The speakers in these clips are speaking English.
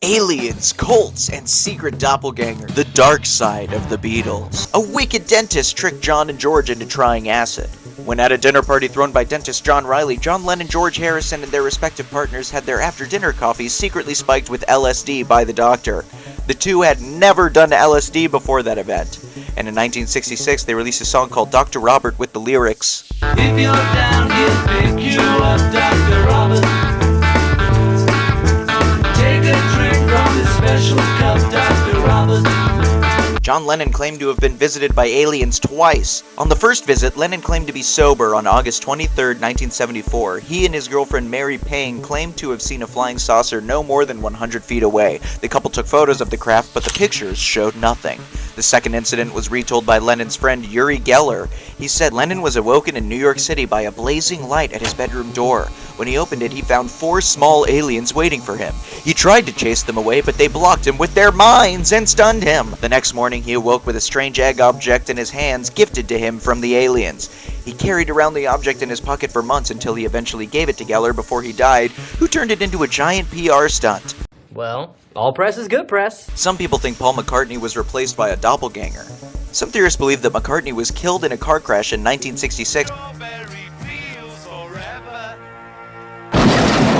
Aliens, cults, and secret doppelganger. The dark side of the Beatles. A wicked dentist tricked John and George into trying acid. When at a dinner party thrown by dentist John Riley, John Lennon, George Harrison, and their respective partners had their after-dinner coffees secretly spiked with LSD by the doctor. The two had never done LSD before that event. And in 1966, they released a song called Dr. Robert with the lyrics, "If you're down here, pick you up, Dr. Robert. Take a drink from this special cup, Dr. Robert." John Lennon claimed to have been visited by aliens twice. On the first visit, Lennon claimed to be sober on August 23, 1974. He and his girlfriend Mary Payne claimed to have seen a flying saucer no more than 100 feet away. The couple took photos of the craft, but the pictures showed nothing. The second incident was retold by Lennon's friend Uri Geller. He said Lennon was awoken in New York City by a blazing light at his bedroom door. When he opened it, he found 4 small aliens waiting for him. He tried to chase them away, but they blocked him with their minds and stunned him. The next morning, he awoke with a strange egg object in his hands gifted to him from the aliens. He carried around the object in his pocket for months until he eventually gave it to Geller before he died, who turned it into a giant PR stunt. Well, all press is good press. Some people think Paul McCartney was replaced by a doppelganger. Some theorists believe that McCartney was killed in a car crash in 1966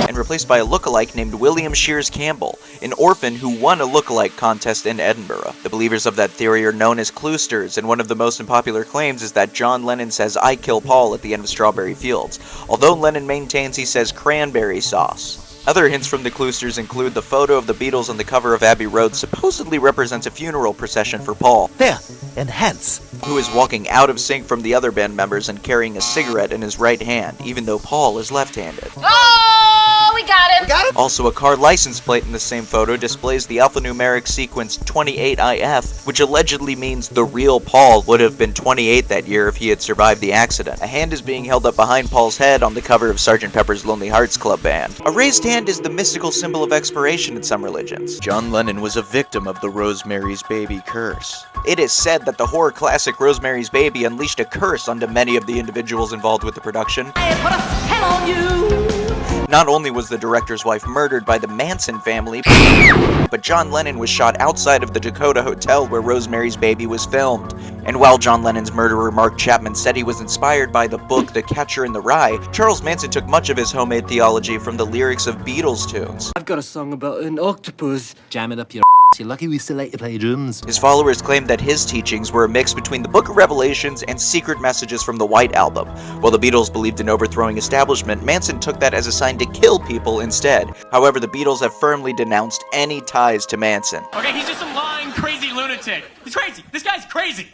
and replaced by a lookalike named William Shears Campbell, an orphan who won a lookalike contest in Edinburgh. The believers of that theory are known as cloisters, and one of the most unpopular claims is that John Lennon says "I kill Paul" at the end of Strawberry Fields, although Lennon maintains he says cranberry sauce. Other hints from the cloisters include the photo of the Beatles on the cover of Abbey Road supposedly represents a funeral procession for Paul. There, enhance. Who is walking out of sync from the other band members and carrying a cigarette in his right hand, even though Paul is left-handed. Oh, we got him! Also, a car license plate in the same photo displays the alphanumeric sequence 28IF, which allegedly means the real Paul would have been 28 that year if he had survived the accident. A hand is being held up behind Paul's head on the cover of Sgt. Pepper's Lonely Hearts Club Band. A raised hand is the mystical symbol of expiration in some religions. John Lennon was a victim of the Rosemary's Baby curse. It is said that the horror classic Rosemary's Baby unleashed a curse onto many of the individuals involved with the production. I put a spell on you! Not only was the director's wife murdered by the Manson family, but John Lennon was shot outside of the Dakota Hotel where Rosemary's Baby was filmed. And while John Lennon's murderer Mark Chapman said he was inspired by the book The Catcher in the Rye, Charles Manson took much of his homemade theology from the lyrics of Beatles tunes. I've got a song about an octopus. Jam it up your you're lucky we still like to play drums. His followers claimed that his teachings were a mix between the Book of Revelations and secret messages from the White Album. While the Beatles believed in overthrowing establishment, Manson took that as a sign to kill people instead. However, the Beatles have firmly denounced any ties to Manson. Okay, he's just some lying, crazy lunatic. He's crazy. This guy's crazy.